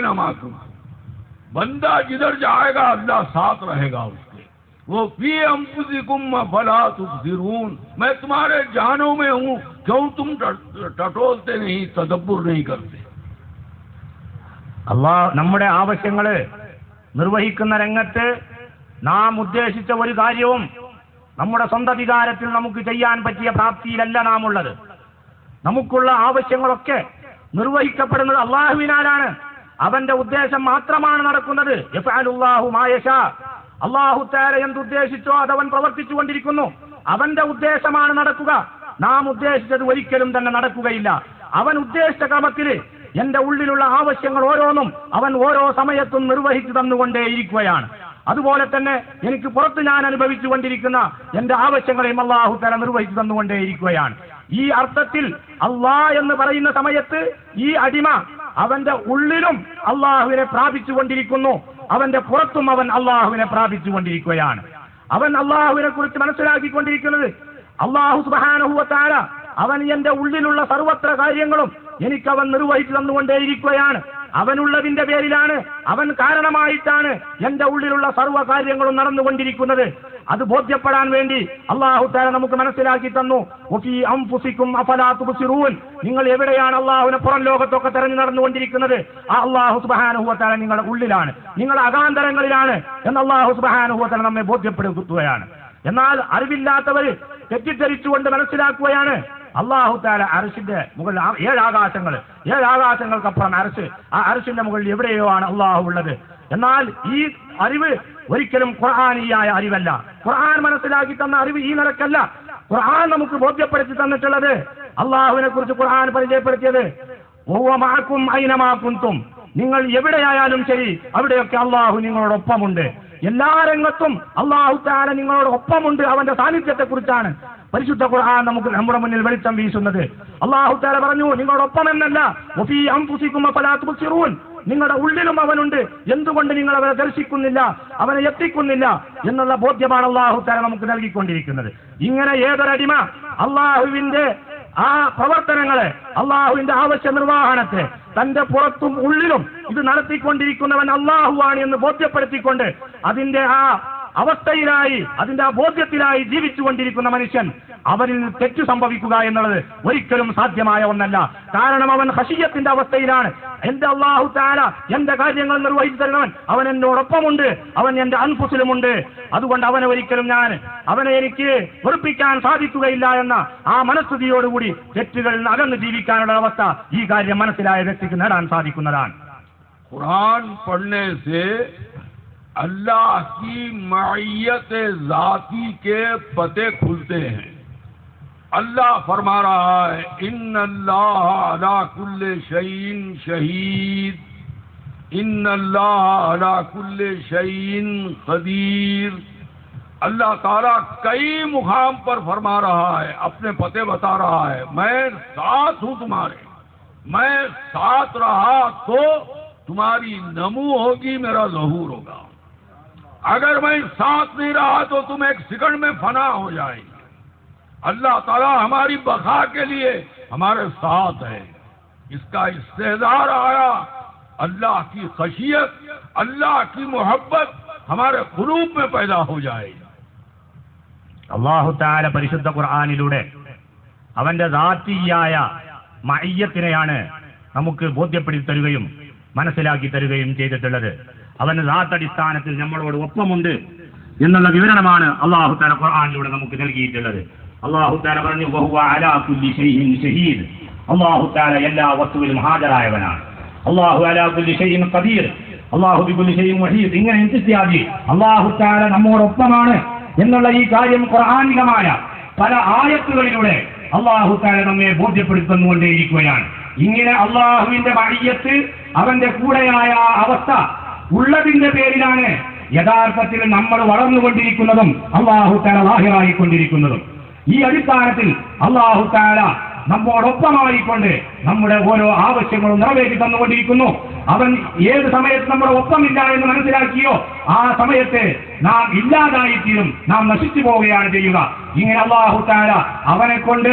आना माकुम, बंदा जिधर जाएगा अल्लाह साथ रहेगा उसके। वो फी अंफुसिकुम फला तुबसिरून, मैं तुम्हारे जानों में हूँ, क्यों तुम टटोलते नहीं, तदब्बुर नहीं करते। അള്ളാഹ് നമ്മുടെ ആവശ്യങ്ങൾ നിർവഹിക്കുന്ന രംഗത്ത് നാം ഉദ്ദേശിച്ച ഒരു കാര്യവും നമ്മുടെ സ്വന്തം അധികാരത്തിൽ നമുക്ക് ചെയ്യാൻ പറ്റിയ പ്രാപ്തിയിലല്ല നാം ഉള്ളത്. നമുക്കുള്ള ആവശ്യങ്ങളൊക്കെ നിർവഹിക്കപ്പെടുന്നത് അള്ളാഹുവിനാലാണ്. അവന്റെ ഉദ്ദേശം മാത്രമാണ് നടക്കുന്നത്. യഫ്അലുല്ലാഹു മാ യശാ, അള്ളാഹു തആല എന്തുദ്ദേശിച്ചോ അതവൻ പ്രവർത്തിച്ചു കൊണ്ടിരിക്കുന്നു. അവന്റെ ഉദ്ദേശമാണ് നടക്കുക. നാം ഉദ്ദേശിച്ചത് ഒരിക്കലും തന്നെ നടക്കുകയില്ല. അവൻ ഉദ്ദേശിച്ച ക്രമത്തിൽ എന്റെ ഉള്ളിലുള്ള ആവശ്യങ്ങൾ ഓരോന്നും അവൻ ഓരോ സമയത്തും നിർവഹിച്ചു തന്നുകൊണ്ടേയിരിക്കുകയാണ്. അതുപോലെ തന്നെ എനിക്ക് പുറത്ത് ഞാൻ അനുഭവിച്ചു കൊണ്ടിരിക്കുന്ന എന്റെ ആവശ്യങ്ങളെയും അല്ലാഹു തആല നിർവഹിച്ചു തന്നുകൊണ്ടേയിരിക്കുകയാണ്. ഈ അർത്ഥത്തിൽ അല്ലാഹ് എന്ന് പറയുന്ന സമയത്ത് ഈ അടിമ അവന്റെ ഉള്ളിലും അള്ളാഹുവിനെ പ്രാപിച്ചു കൊണ്ടിരിക്കുന്നു, അവന്റെ പുറത്തും അവൻ അള്ളാഹുവിനെ പ്രാപിച്ചു കൊണ്ടിരിക്കുകയാണ്. അവൻ അള്ളാഹുവിനെ കുറിച്ച് മനസ്സിലാക്കിക്കൊണ്ടിരിക്കുന്നത് അല്ലാഹു സുബ്ഹാനഹു വ തആല അവൻ എന്റെ ഉള്ളിലുള്ള സർവത്ര കാര്യങ്ങളും എനിക്കവൻ നിർവഹിച്ചു തന്നുകൊണ്ടേയിരിക്കുകയാണ്. അവനുള്ളതിന്റെ പേരിലാണ്, അവൻ കാരണമായിട്ടാണ് എന്റെ ഉള്ളിലുള്ള സർവ്വ കാര്യങ്ങളും നടന്നുകൊണ്ടിരിക്കുന്നത്. അത് ബോധ്യപ്പെടാൻ വേണ്ടി അല്ലാഹു തആല നമുക്ക് മനസ്സിലാക്കി തന്നു. വഫീ അൻഫുസികും അഫലാ തുബ്സിറൂൻ, നിങ്ങൾ എവിടെയാണ് അള്ളാഹുവിനെ പുറം ലോകത്തൊക്കെ തെരഞ്ഞു നടന്നുകൊണ്ടിരിക്കുന്നത്? ആ അല്ലാഹു സുബ്ഹാനഹു വ തആല നിങ്ങളുടെ ഉള്ളിലാണ്, നിങ്ങളുടെ അകാന്തരങ്ങളിലാണ് എന്ന് അല്ലാഹു സുബ്ഹാനഹു വ തആല നമ്മെ ബോധ്യപ്പെടുത്തുകയാണ്. എന്നാൽ അറിവില്ലാത്തവര് തെറ്റിദ്ധരിച്ചുകൊണ്ട് മനസ്സിലാക്കുകയാണ് അല്ലാഹു തആല അർശിന്റെ മുകളിൽ 7 ആകാശങ്ങൾക്കപ്പുറം അർശ്, ആ അർശിന്റെ മുകളിൽ എവിടെയോ ആണ് അല്ലാഹു ഉള്ളത്. എന്നാൽ ഈ അറിവ് ഒരിക്കലും ഖുർആനിയായ അറിവല്ല. ഖുർആൻ മനസ്സിലാക്കി തന്ന അറിവ് ഈ നിലക്കല്ല. ഖുർആൻ നമുക്ക് ബോധ്യപ്പെടുത്തി തന്നിട്ടുള്ളത്, അല്ലാഹുവിനെ കുറിച്ച് ഖുർആൻ പരിചയപ്പെടുത്തിയത് വഹുവ മഅകും ഐനമാ കുൻതും, നിങ്ങൾ എവിടെയായാലും ശരി അവിടെയൊക്കെ അല്ലാഹു നിങ്ങളോടൊപ്പമുണ്ട്. എല്ലാ രംഗത്തും അല്ലാഹു തആല നിങ്ങളോടൊപ്പമുണ്ട്. അവന്റെ സാന്നിധ്യത്തെ കുറിച്ചാണ് പരിശുദ്ധ ഖുർആൻ നമുക്ക് നമ്മുടെ മുന്നിൽ വെളിച്ചം വീശുന്നത്. അല്ലാഹു തആല പറഞ്ഞു, നിങ്ങളോടൊപ്പം എന്നല്ല, വഫീ അൻഫുസികും ഫലാ തുബ്സിറൂൻ, നിങ്ങളുടെ ഉള്ളിലും അവനുണ്ട്, എന്തുകൊണ്ട് നിങ്ങൾ അവനെ ദർശിക്കുന്നില്ല, അവനെ എത്തിക്കുന്നില്ല എന്നുള്ള ബോധ്യമാണ് അല്ലാഹു തആല നമുക്ക് നൽകിക്കൊണ്ടിരിക്കുന്നത്. ഇങ്ങനെ ഏതൊരടിമ അല്ലാഹുവിന്റെ ആ പ്രവർത്തനങ്ങളെ, അള്ളാഹുവിന്റെ ആവശ്യ നിർവഹണത്തെ തന്റെ പുറത്തും ഉള്ളിലും ഇത് നടത്തിക്കൊണ്ടിരിക്കുന്നവൻ അള്ളാഹുവാണ് എന്ന് ബോധ്യപ്പെടുത്തിക്കൊണ്ട് അതിന്റെ ആ അവസ്ഥയിലായി, അതിന്റെ ആ ബോധ്യത്തിലായി ജീവിച്ചു കൊണ്ടിരിക്കുന്ന മനുഷ്യൻ, അവരിൽ തെറ്റു സംഭവിക്കുക എന്നുള്ളത് ഒരിക്കലും സാധ്യമായ ഒന്നല്ല. കാരണം അവൻ ഖശിയ്യത്തിന്റെ അവസ്ഥയിലാണ്. എന്റെ അല്ലാഹു തആല എന്റെ കാര്യങ്ങൾ നിർവഹിച്ചു തരുന്നവൻ, അവൻ എന്നോടൊപ്പമുണ്ട്, അവൻ എന്റെ അൻഫുസിലുമുണ്ട്. അതുകൊണ്ട് അവനെ എനിക്ക് വെറുപ്പിക്കാൻ സാധിക്കുകയില്ല എന്ന ആ മനസ്ഥിതിയോടുകൂടി തെറ്റുകളിൽ നിന്ന് അകന്ന് ജീവിക്കാനുള്ള അവസ്ഥ ഈ കാര്യം മനസ്സിലായ വ്യക്തിക്ക് നേടാൻ സാധിക്കുന്നതാണ്. ഖുർആൻ പഠने से अल्लाह की मईयत ज़ाती के पते खुलते हैं। अल्लाह फरमा रहा है, इन्नल्लाह अला कुल्ले शैइन शहीद, इन्नल्लाह अला कुल्ले शैइन क़दीर। अल्लाह ताला कई मुकाम पर फरमा रहा है, अपने पते बता रहा है, मैं साथ हूं तुम्हारे, मैं साथ रहा तो तुम्हारी नमू होगी, मेरा ज़हूर होगा। अगर मैं साथ नहीं रहा तो तुम एक सेकंड में फना हो जाएंगे। अल्लाह ताला हमारी बखा के लिए हमारे साथ है। इसका इस्तेज़ार आया, अल्लाह की खशियत, अल्लाह की मोहब्बत हमारे क़ुलूब में पैदा हो जाएगी। അല്ലാഹു തആല പരിശുദ്ധ ഖുർആനിലൂടെ അവന്റെ ദാത്തിയായ മഅയ്യത്തിനെയാണ് നമുക്ക് ബോധ്യപ്പെടുത്തി തരുകയും മനസ്സിലാക്കി തരുകയും ചെയ്തിട്ടുള്ളത്. അവന് ദാത്തടിസ്ഥാനത്തിൽ നമ്മളോട് ഒപ്പമുണ്ട് എന്നുള്ള വിവരണമാണ് അല്ലാഹു തആല ഖുർആനിലൂടെ നമുക്ക് നൽകിയിട്ടുള്ളത്. അല്ലാഹു തആല പറഞ്ഞു, വഹുവ അലാ കുല്ലി ഷൈഇൻ ഷഹീദ്, അല്ലാഹു തആല എല്ലാ വസ്തുവിലും ഹാജരായവനാണ്. അല്ലാഹു അലാ കുല്ലി ഷൈഇൻ ഖദീർ, അല്ലാഹു ബികുല്ലി ഷൈഇൻ വഹീദ്. ഇങ്ങനെ ഇൻതിസ്യാദി അല്ലാഹു തആല നമ്മോടൊപ്പമാണ് എന്നുള്ള ഈ കാര്യം ഖുർആനികമായ പല ആയത്തുകളിലൂടെ അല്ലാഹു തആല നമ്മെ ബോധ്യപ്പെടുത്തുന്നുകൊണ്ടേയിരിക്കുകയാണ്. ഇങ്ങനെ അല്ലാഹുവിന്റെ മഅയ്യത്ത്, അവന്റെ കൂടെയായ അവസ്ഥ ഉള്ളതിന്റെ പേരിലാണ് യഥാർത്ഥത്തിൽ നമ്മൾ വളർന്നുകൊണ്ടിരിക്കുന്നതും അല്ലാഹു തആല ലാഹിറായിക്കൊണ്ടിരിക്കുന്നതും. ഈ അടിസ്ഥാനത്തിൽ അല്ലാഹു തആല നമ്മോടൊപ്പമായിക്കൊണ്ട് നമ്മുടെ ഓരോ ആവശ്യങ്ങളും നിറവേറ്റി തന്നുകൊണ്ടിരിക്കുന്നു. അവൻ ഏത് സമയത്ത് നമ്മുടെ ഒപ്പമില്ല എന്ന് മനസ്സിലാക്കിയോ ആ സമയത്ത് നാം ഇല്ലാതായിത്തീരും, നാം നശിച്ചു പോവുകയാണ് ചെയ്യുക. ഇങ്ങനെ അല്ലാഹു തആല അവനെ കൊണ്ട്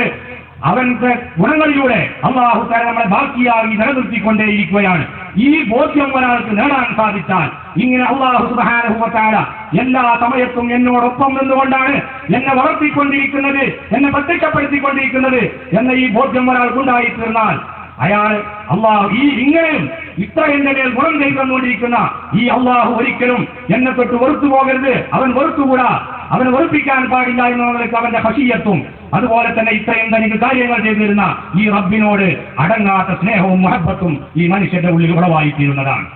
അവന്റെ ഗുണങ്ങളിലൂടെ അള്ളാഹു തആല നമ്മളെ ബാക്കിയായി നിലനിർത്തിക്കൊണ്ടേയിരിക്കുകയാണ്. ഈ ബോധ്യം ഒരാൾക്ക് നേടാൻ സാധിച്ചാൽ ഇങ്ങനെ അള്ളാഹു സുബ്ഹാനഹു വ തആല എല്ലാ സമയത്തും എന്നോടൊപ്പം നിന്നുകൊണ്ടാണ് എന്നെ വളർത്തിക്കൊണ്ടിരിക്കുന്നത്, എന്നെ പ്രത്യക്ഷപ്പെടുത്തിക്കൊണ്ടിരിക്കുന്നത് എന്ന ഈ ബോധ്യം ഒരാൾക്കുണ്ടായി തീർന്നാൽ അയാൾ അള്ളാഹു ഇങ്ങനെയും ഇത്ര എന്റെ മേൽ ഗുണം ചെയ്തുകൊണ്ടിരിക്കുന്ന ഈ അള്ളാഹു ഒരിക്കലും എന്നെ തൊട്ട് വെറുത്തു പോകരുത്, അവൻ വെറുത്തുകൂടാ, അവനെ വെറുപ്പിക്കാൻ പാടില്ല എന്നുള്ളവർക്ക് അവന്റെ ഖശിയത്തും അതുപോലെ തന്നെ ഇത്രയും തനിക്ക് കാര്യങ്ങൾ ചെയ്തിരുന്ന ഈ റബ്ബിനോട് അടങ്ങാത്ത സ്നേഹവും മുഹബ്ബത്തും ഈ മനുഷ്യന്റെ ഉള്ളിൽ ഉളവായിത്തീരുന്നതാണ്.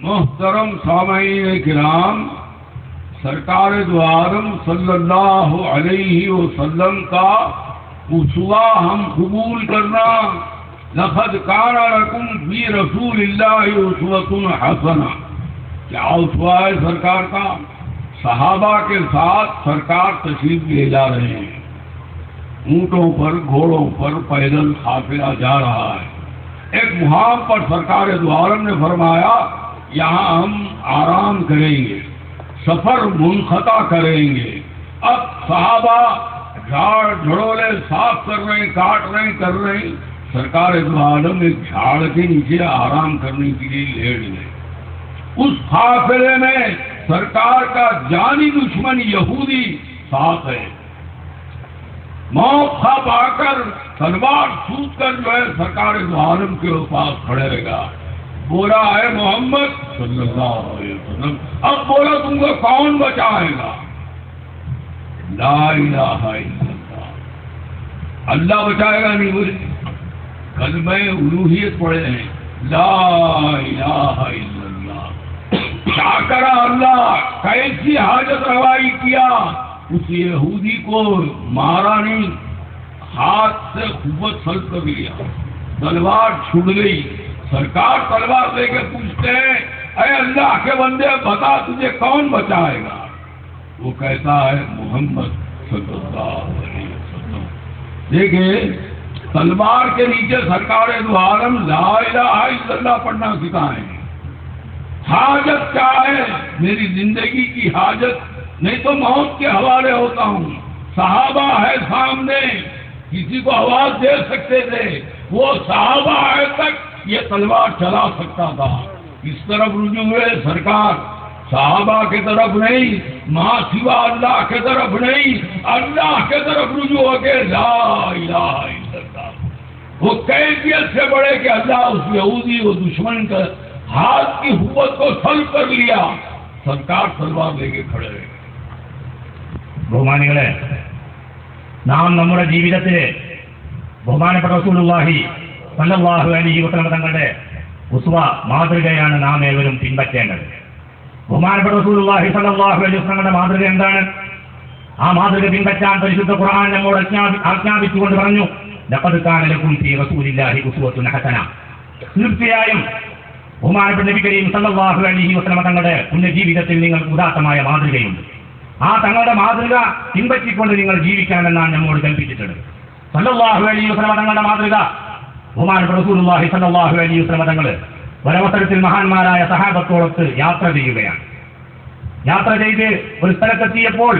മുഹ്തറം സാമഈൻ കിറാം, सरकार दो आलम सल्लल्लाहु अलैहि वसल्लम का उसवा हम कबूल करना। लक़द कान लकुम फी रसूलिल्लाहि उसवतुन हसना। क्या उसवा है सरकार का? सहाबा के साथ सरकार तशरीफ ले जा रहे हैं, ऊंटों पर घोड़ों पर पैदल काफिला जा रहा है। एक मुहाम पर सरकार दो आलम ने फरमाया यहाँ हम आराम करेंगे, सफर मुनक़ता करेंगे। अब सहाबा झाड़ झड़ोले साफ कर रहे हैं, काट रहे हैं, कर रहे हैं। सरकार दो आलम एक झाड़ के नीचे आराम करने के लिए लेट गए। उस काफिले में सरकार का जानी दुश्मन यहूदी साथ है। मौका पाकर तलवार सूद कर जो है सरकार दो आलम के पास खड़े रहेगा। बोला है मोहम्मद सल्लल्लाहु अलैहि वसल्लम, अब बोला तुमको कौन बचाएगा? ला इलाहा इल्लल्लाह, अल्लाह बचाएगा नहीं बोले, कलमे उलूहियत पढ़े हैं, ला इलाहा इल्लल्लाह। क्या करा अल्लाह, कैसी हाजत रवाई किया? उस यहूदी को मारा नहीं, हाथ से खुबत सल्ब कर लिया, तलवार छुड़ गई। सरकार तलवार लेके पूछते हैं अरे अल्लाह के बंदे बता तुझे कौन बचाएगा? वो कहता है मोहम्मद सल्लल्लाहु अलैहि वसल्लम। देखिए तलवार के नीचे सरकार दो आलम ला इलाहा इल्लल्लाह पढ़ना सिखाएं। हाजत क्या है? मेरी जिंदगी की हाजत, नहीं तो मौत के हवाले होता हूँ। सहाबा है सामने, किसी को आवाज दे सकते थे, वो सहाबा है तक ये तलवार चला सकता था। इस तरफ रुजू हुए सरकार, सहाबा के तरफ नहीं, माँ सिवा अल्लाह के तरफ नहीं, अल्लाह के तरफ रुजू हो के ला इलाहा इल्लल्लाह। वो कैफियत से बढ़े कि अल्लाह उस यहूदी वो दुश्मन का हाथ की हुकूमत को सल्ब कर लिया, सरकार तलवार लेके खड़े रहे। ബഹുമാനികളെ, നാം നമ്മുടെ ജീവിതത്തിൽ ബഹുമാനപ്പെട്ട റസൂലുള്ളാഹി സല്ലല്ലാഹു അലൈഹി വസല്ലം തങ്ങളുടെ ഉസ്വ മാതൃകയാണ് നാം ഏവരും പിൻപറ്റേണ്ടത്. ബഹുമാനപ്പെട്ട റസൂലുള്ളാഹി സല്ലല്ലാഹു അലൈഹി വസല്ലം മാതൃക എന്താണ്? ആ മാതൃക പിൻപറ്റാൻ പരിശുദ്ധ ഖുർആൻ നമ്മോട് ആജ്ഞാപിച്ചുകൊണ്ട് പറഞ്ഞു, ലഖദ് കാന ലക്കും ഫീ റസൂലില്ലാഹി ഉസ്വത്തുൻ ഹസന. തീർച്ചയായും ബഹുമാനപ്പെട്ട നബി കരീം സല്ലല്ലാഹു അലൈഹി വസല്ലം തങ്ങളുടെ പുണ്യ ജീവിതത്തിൽ നിങ്ങൾക്ക് ഉദാത്തമായ മാതൃകയുണ്ട്. ആ തങ്ങളുടെ മാതൃക പിൻപറ്റിക്കൊണ്ട് നിങ്ങൾ ജീവിക്കണമെന്നാണ് നമ്മോട് കൽപ്പിച്ചിട്ടുള്ളത്. സല്ലല്ലാഹു അലൈഹി വസല്ലം തങ്ങളുടെ മാതൃക ബഹുമാനപ്പെട്ട റസൂലുള്ളാഹി സല്ലല്ലാഹു അലൈഹി വസല്ലം തങ്ങൾ ഒരവസരത്തിൽ മഹാന്മാരായ സഹാബത്തോടൊത്ത് യാത്ര ചെയ്യുകയാണ്. യാത്ര ചെയ്ത് ഒരു സ്ഥലത്തെത്തിയപ്പോൾ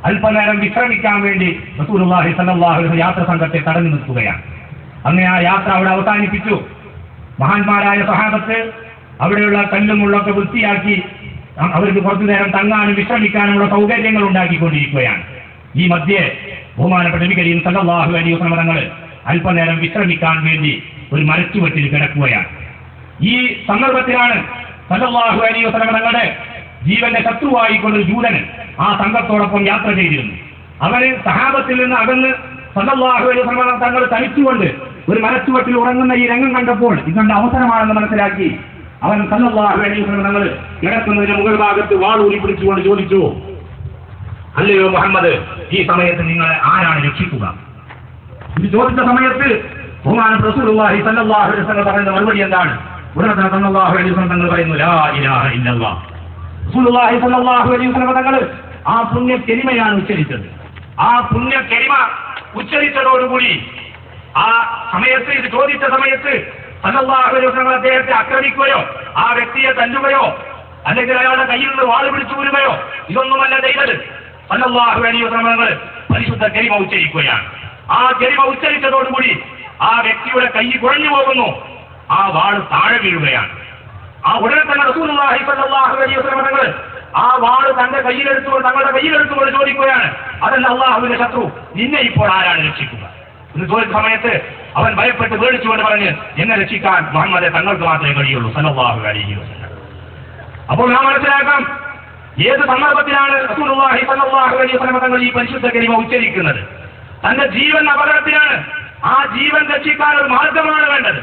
അല്പനേരം വിശ്രമിക്കാൻ വേണ്ടി റസൂലുള്ളാഹി സല്ലല്ലാഹു അലൈഹി വസല്ലം യാത്ര സംഘത്തെ തടഞ്ഞു നിർത്തുകയാണ്. അങ്ങനെ ആ യാത്ര അവിടെ അവസാനിപ്പിച്ചു. മഹാന്മാരായ സഹാബത്ത് അവിടെയുള്ള കല്ലും മുള്ളൊക്കെ വൃത്തിയാക്കി അവർക്ക് കുറച്ചു നേരം തങ്ങാനും വിശ്രമിക്കാനുമുള്ള സൗകര്യങ്ങൾ ഉണ്ടാക്കിക്കൊണ്ടിരിക്കുകയാണ്. ഈ മധ്യേ ബഹുമാനപ്പെട്ട നബി കരീം സല്ലല്ലാഹു അലൈഹി വസല്ലം തങ്ങൾ അല്പനേരം വിശ്രമിക്കാൻ വേണ്ടി ഒരു മരച്ചുവട്ടിൽ കിടക്കുകയാണ്. ഈ സന്ദർഭത്തിലാണ് സല്ലല്ലാഹു അലൈഹി വസല്ലം തങ്ങളുടെ ജീവന്റെ ശത്രുവായിക്കൊണ്ടൊരു ജൂതൻ ആ സംഘത്തോടൊപ്പം യാത്ര ചെയ്തിരുന്നു. അവന് സഹാബത്തിൽ നിന്ന് അകന്ന് സല്ലല്ലാഹു അലൈഹി വസല്ലം തങ്ങൾ തനിച്ചുകൊണ്ട് ഒരു മരച്ചുവട്ടിൽ ഉറങ്ങുന്ന ഈ രംഗം കണ്ടപ്പോൾ ഇതിന്റെ അവസരമാണെന്ന് മനസ്സിലാക്കി അവൻ സല്ലല്ലാഹു അലൈഹി വസല്ലം തങ്ങൾ കിടക്കുന്നതിന് മുകൾ ഭാഗത്ത് വാൾ ഊരി പിടിച്ചുകൊണ്ട് ചോദിച്ചു, അല്ലയോ മുഹമ്മദ്, ഈ സമയത്ത് നിങ്ങളെ ആരാണ് രക്ഷിക്കുക? ഇത് ചോദിച്ച സമയത്ത് ബഹുമാനപ്പെട്ട റസൂലുള്ളാഹി സല്ലല്ലാഹു അലൈഹി വസല്ലം പറയുന്ന മറുപടി എന്താണ്? ഉടനെ തന്നെ സല്ലല്ലാഹു അലൈഹി വസല്ലം തങ്ങൾ പറയുന്നു, ലാ ഇലാഹ ഇല്ലല്ലാഹ്. റസൂലുള്ളാഹി സല്ലല്ലാഹു അലൈഹി വസല്ലം തങ്ങൾ ആ പുണ്യ കലിമയാണ് ഉച്ചരിച്ചത്. ആ പുണ്യ കലിമ ഉച്ചരിച്ചതോടുകൂടി ആ സമയത്ത്, ഇത് ചോദിച്ച സമയത്ത് സല്ലല്ലാഹു അലൈഹി വസല്ലം അദ്ദേഹത്തെ ആക്രമിക്കുകയോ ആ വ്യക്തിയെ തല്ലുകയോ അല്ലെങ്കിൽ അയാളുടെ കയ്യിൽ നിന്ന് വാൾ പിടിച്ചു വീഴുകയോ ഇതൊന്നുമല്ല ചെയ്തത്. സല്ലല്ലാഹു അലൈഹി വസല്ലം തങ്ങൾ പരിശുദ്ധ കലിമ ഉച്ചരിക്കുകയാണ്. ആ ഗരിമ ഉച്ചരിച്ചതോടുകൂടി ആ വ്യക്തിയുടെ കൈ കുഴഞ്ഞു പോകുന്നു, ആ വാൾ താഴെ വീഴുകയാണ്. ആ ഉടനെ തന്നെ റസൂലുള്ളാഹി സ്വല്ലല്ലാഹു അലൈഹി വസല്ലം തങ്ങൾ ആ വാൾ തങ്ങളുടെ കയ്യിലെടുത്തുകൊണ്ട് ചോദിക്കുകയാണ്, അതല്ല അള്ളാഹുവിന്റെ ശത്രു, നിന്നെ ഇപ്പോൾ ആരാണ് രക്ഷിക്കുക എന്ന് ചോദിച്ച സമയത്ത് അവൻ ഭയപ്പെട്ട് പേടിച്ചുകൊണ്ട് പറഞ്ഞ്, എന്നെ രക്ഷിക്കാൻ മുഹമ്മദെ തങ്ങൾക്ക് മാത്രമേ കഴിയുള്ളൂ സല്ലല്ലാഹു അലൈഹി വസല്ലം. അപ്പോൾ നാം മനസ്സിലാക്കാം, ഏത് സന്ദർഭത്തിലാണ് റസൂലുള്ളാഹി സ്വല്ലല്ലാഹു അലൈഹി വസല്ലം തങ്ങൾ ഈ പരിശുദ്ധ കലിമ ഉച്ചരിക്കുന്നത്? തന്റെ ജീവൻ അപകടത്തിലാണ്, ആ ജീവൻ രക്ഷിക്കാൻ ഒരു മാർഗമാണ് വേണ്ടത്.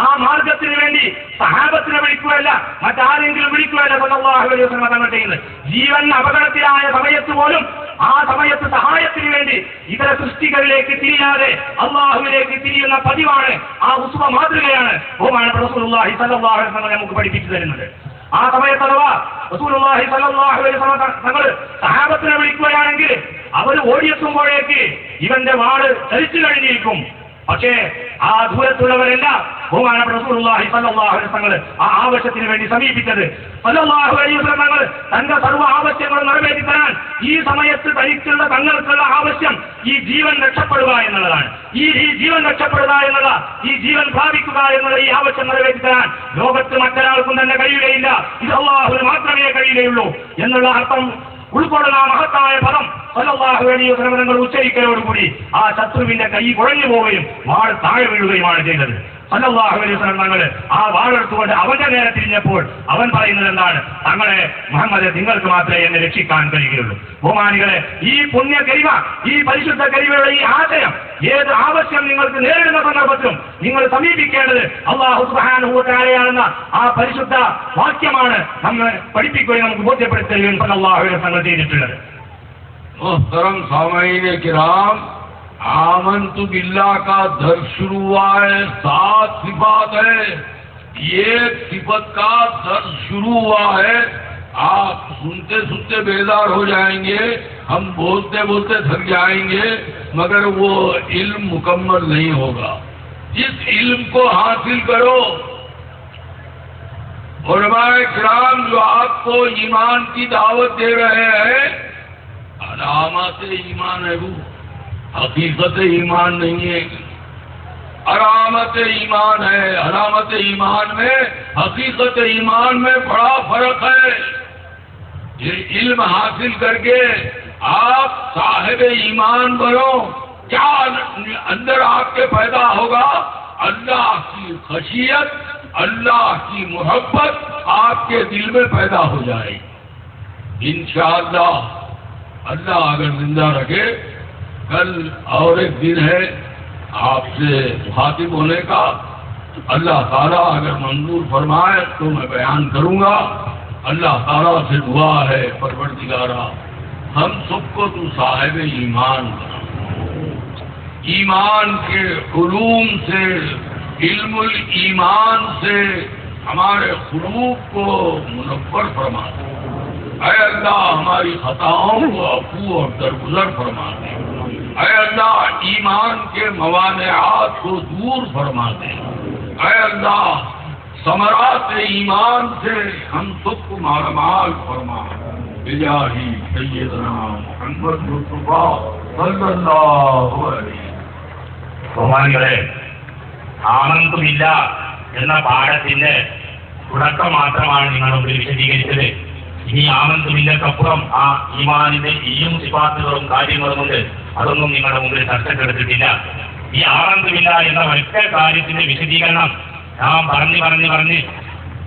ആ മാർഗത്തിന് വേണ്ടി സഹാബത്തിനെ വിളിക്കുകയല്ല, മറ്റാരെങ്കിലും വിളിക്കുകയല്ല സല്ലല്ലാഹു അലൈഹി വസല്ലം തങ്ങൾ ചെയ്യുന്നത്. ജീവൻ അപകടത്തിലായ സമയത്ത് പോലും ആ സമയത്ത് സഹായത്തിന് വേണ്ടി ഇതര സൃഷ്ടികളിലേക്ക് തിരിയാതെ അള്ളാഹുവിലേക്ക് തിരിയുന്ന പതിവാണ്. ആ ഉസ്വ മാതൃകയാണ് ബഹുമാനപ്പെട്ട റസൂലുള്ളാഹി സ്വല്ലല്ലാഹു അലൈഹി വസല്ലം നമുക്ക് പഠിപ്പിച്ചു തരുന്നത്. ആ സമയത്ത് അഥവാ റസൂലുള്ളാഹി സ്വല്ലല്ലാഹു അലൈഹി വസല്ലം തങ്ങൾ സഹാബത്തിനെ വിളിക്കുകയാണെങ്കിൽ അവർ ഓടിയെത്തുമ്പോഴേക്ക് ഇവന്റെ വാള് ചലിച്ചു കഴിഞ്ഞിരിക്കും. പക്ഷേ ആ ദൂരത്തുള്ളവരെല്ലാം ബഹുമാനപ്പെട്ട റസൂലുള്ളാഹി സ്വല്ലല്ലാഹു അലൈഹി വസല്ലം ആ ആവശ്യത്തിന് വേണ്ടി സമീപിച്ചത്. സ്വല്ലല്ലാഹു അലൈഹി വസല്ലം തങ്ങൾ തന്റെ സർവ്വ ആവശ്യങ്ങളും നിറവേറ്റി തരാൻ ഈ സമയത്ത് തങ്ങൾക്കുള്ള ആവശ്യം ഈ ജീവൻ രക്ഷപ്പെടുക എന്നുള്ളതാണ്. ഈ ജീവൻ രക്ഷപ്പെടുക എന്നുള്ള, ഈ ജീവൻ പ്രാപിക്കുക എന്നുള്ള ഈ ആവശ്യം നിറവേറ്റി തരാൻ ലോകത്ത് മറ്റൊരാൾക്കും തന്നെ കഴിയുകയില്ല, ഇത് അല്ലാഹുവിന് മാത്രമേ കഴിയുകയുള്ളൂ എന്നുള്ള അർത്ഥം ഉൾക്കൊള്ളുന്ന മഹത്തായ പദം സ്വല്ലല്ലാഹു അലൈഹി വസല്ലം തങ്ങൾ ഉച്ചരിക്കലോടുകൂടി ആ ശത്രുവിന്റെ കൈ കുഴഞ്ഞു പോവുകയും വാൾ താഴെ വീഴുകയുമാണ് ചെയ്തത്. സ്വല്ലല്ലാഹു അലൈഹി വസല്ലം തങ്ങൾ ആ വാളെടുത്തുകൊണ്ട് അവന്റെ നേരെ തിരിഞ്ഞപ്പോൾ അവൻ പറയുന്നത് എന്താണ്? തങ്ങളെ മുഹമ്മദ്, നിങ്ങൾക്ക് മാത്രമേ എന്നെ രക്ഷിക്കാൻ കഴിയുകയുള്ളൂ. ബഹുമാനികളെ, ഈ പുണ്യ കരിമ, ഈ പരിശുദ്ധ കരിമയുടെ ഈ ആശയം ഏത് ആവശ്യം നിങ്ങൾക്ക് നേരിടുന്ന സന്ദർഭത്തിലും നിങ്ങൾ സമീപിക്കേണ്ടത് അല്ലാഹു സുബ്ഹാനഹു വ തആലയാണെന്ന ആ പരിശുദ്ധ വാക്യമാണ് നമ്മെ പഠിപ്പിക്കുകയും നമുക്ക് ബോധ്യപ്പെടുത്തുകയും സ്വല്ലല്ലാഹു അലൈഹി വസല്ലം ചെയ്തിട്ടുള്ളത്. मोहतरम सामईन किराम, आमन्तु बिल्लाह का दर्ज शुरू हुआ है, 7 सिफात है, एक सिफत का दर्ज शुरू हुआ है. आप सुनते सुनते बेदार हो जाएंगे, हम बोलते बोलते थक जाएंगे, मगर वो इल्म मुकम्मल नहीं होगा. इस इल्म को हासिल करो. उलमाए किराम जो आपको ईमान की दावत दे रहे हैं, अलामत ईमान है, वो हकीकत ईमान नहीं है. अलामत ईमान है, अलामत ईमान में हकीकत ईमान में बड़ा फर्क है. ये इल्म हासिल करके आप साहिब ईमान बनो. क्या अंदर आपके पैदा होगा? अल्लाह की खशियत, अल्लाह की मोहब्बत आपके दिल में पैदा हो जाएगी. इंशाअल्लाह अल्लाह अगर जिंदा रखे, कल और एक दिन है आपसे मुखातिब होने का. अल्लाह ताला अगर मंजूर फरमाए तो मैं बयान करूंगा. अल्लाह ताला से दुआ है, परवरदिगारा हम सबको तू साहिब ईमान बना. ईमान के उलूम से, इल्मुल ईमान से हमारे क़ुलूब को मुनव्वर फरमा दे. ऐ अल्लाह हमारी खताओं को अफू और दरगुजर फरमा दे. ऐ अल्लाह ईमान के मवानिआत को दूर फरमा दे. ऐ अल्लाह समरात ईमान से हम सबको मालामाल फरमा. बिजाही सय्यदना मुहम्मद मुस्तफा सल्लल्लाहु अलैहि. ബഹുമാനികളെ, ആമന്തു ബില്ലാഹ് എന്ന പാഠത്തിന്റെ തുടക്കം മാത്രമാണ് നിങ്ങളുടെ മുമ്പിൽ വിശദീകരിച്ചത്. ഇനി ആമന്തു ബില്ലക്കപ്പുറം ആ ഈമാനിന്റെ ഈയും സിഫാത്തുകളും കാര്യങ്ങളുമുണ്ട്. അതൊന്നും നിങ്ങളുടെ മുമ്പിൽ ചർച്ചക്കെടുത്തിട്ടില്ല. ഈ ആമന്തു ബില്ലാഹ് എന്ന ഒറ്റ കാര്യത്തിന്റെ വിശദീകരണം നാം പറഞ്ഞ്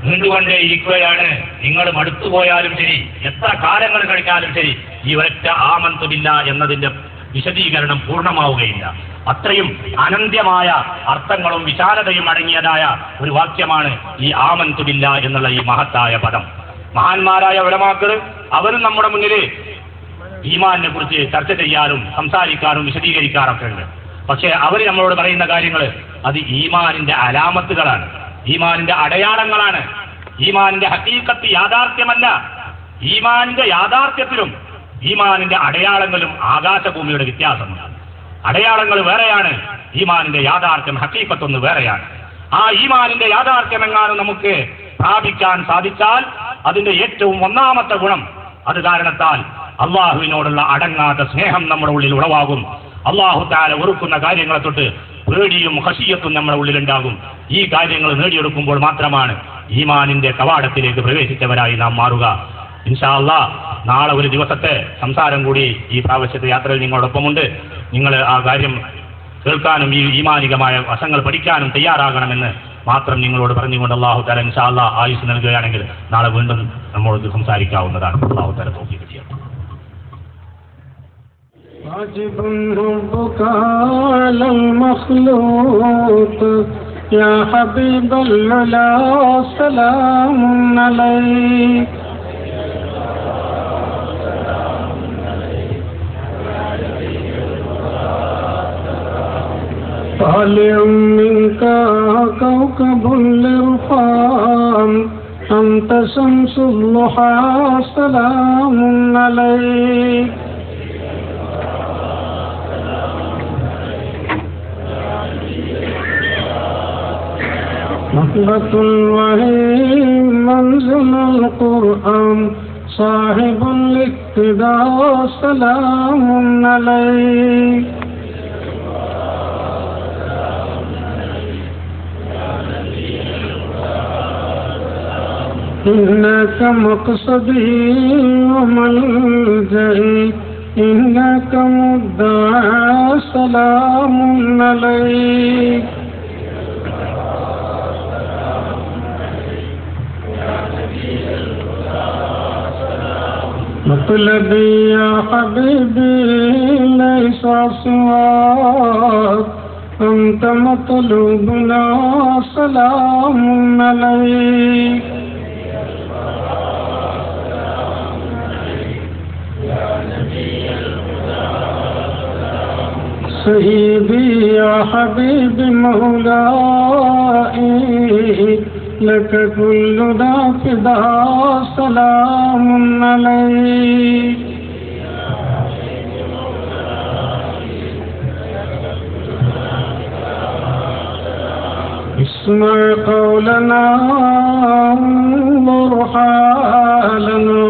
നീണ്ടുകൊണ്ടേ ഇരിക്കുകയാണ്. നിങ്ങൾ മടുത്തുപോയാലും ശരി, എത്ര കാലങ്ങൾ കഴിഞ്ഞാലും ശരി, ഈ ഒറ്റ ആമന്തു ബില്ലാഹ് എന്നതിന്റെ വിശദീകരണം പൂർണ്ണമാവുകയില്ല. അത്രയും അനന്ത്യമായ അർത്ഥങ്ങളും വിശാലതയും അടങ്ങിയതായ ഒരു വാക്യമാണ് ഈ ആമന്തു ബില്ലാഹ് എന്നുള്ള ഈ മഹത്തായ പദം. മഹാന്മാരായ ഉലമാക്കൾ അവരും നമ്മുടെ മുന്നിൽ ഈമാനിനെ കുറിച്ച് ചർച്ച ചെയ്യാനും സംസാരിക്കാനും വിശദീകരിക്കാറൊക്കെ ഉണ്ട്. പക്ഷേ അവർ നമ്മളോട് പറയുന്ന കാര്യങ്ങൾ അത് ഈമാനിന്റെ അലാമത്തുകളാണ്, ഈമാനിന്റെ അടയാളങ്ങളാണ്. ഈമാനിന്റെ ഹഖീഖത്ത് യാഥാർത്ഥ്യമല്ല. ഈമാനിന്റെ യാഥാർത്ഥ്യത്തിലും ഈമാനിന്റെ അടയാളങ്ങളും ആകാശഭൂമിയുടെ വ്യത്യാസമുണ്ട്. അടയാളങ്ങൾ വേറെയാണ്, ഈമാനിന്റെ യാഥാർത്ഥ്യം ഹഖീഖത്തൊന്ന് വേറെയാണ്. ആ ഈമാനിന്റെ യാഥാർത്ഥ്യം എങ്ങാനും നമുക്ക് പ്രാപിക്കാൻ സാധിച്ചാൽ അതിന്റെ ഏറ്റവും ഒന്നാമത്തെ ഗുണം, അത് കാരണത്താൽ അള്ളാഹുവിനോടുള്ള അടങ്ങാത്ത സ്നേഹം നമ്മുടെ ഉള്ളിൽ ഉളവാകും. അല്ലാഹു തആല വെറുക്കുന്ന കാര്യങ്ങളെ തൊട്ട് പേടിയും ഖശിയത്തും നമ്മുടെ ഉള്ളിലുണ്ടാകും. ഈ കാര്യങ്ങൾ നേടിയെടുക്കുമ്പോൾ മാത്രമാണ് ഈമാനിന്റെ കവാടത്തിലേക്ക് പ്രവേശിച്ചവരായി നാം മാറുക. ഇൻഷാ അല്ലാഹ് നാളെ ഒരു ദിവസത്തെ സംസാരം കൂടി ഈ പ്രാവശ്യത്തെ യാത്രയിൽ നിങ്ങളോടൊപ്പമുണ്ട്. നിങ്ങൾ ആ കാര്യം കേൾക്കാനും ഈ ഈമാനികമായ വശങ്ങൾ പഠിക്കാനും തയ്യാറാകണമെന്ന് മാത്രം നിങ്ങളോട് പറഞ്ഞുകൊണ്ട് അല്ലാഹു തആല ഇൻഷാ അല്ലാഹ് ആയുസ് നൽകുകയാണെങ്കിൽ നാളെ വീണ്ടും നമ്മോട് സംസാരിക്കാവുന്നതാണ്. അല്ലാഹു തആല തൗഫീഖ് ചെയ്യട്ടെ. واجب حبك على المخلوق يا حبيب العلا سلام عليك طالع منك كوكب الإرفان أنت شمس الضحى سلام عليك مهبة الوحي منزل القرآن صاحب الاقتداء سلام عليك إنك مقصدي وملجئي إنك مدعى سلام عليك مطلبي يا حبيبي ليس سواك أنت مطلوبنا سلام عليك سيدي يا حبيبي مولاي لك كلنا فداء سلام عليك اسمع قولنا انظر حالنا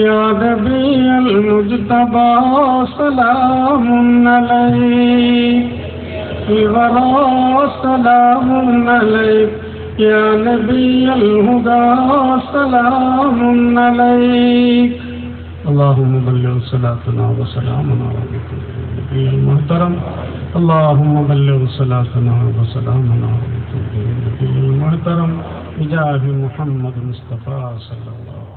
يا نبي المجتبى سلام عليك الورى سلام عليك يا نبي الهدى سلام عليك اللهم بلغ صلاتنا وسلامنا على النبي المحترم اللهم بلغ صلاتنا وسلامنا على النبي المحترم بجاه محمد مصطفى صلى الله عليه وسلم.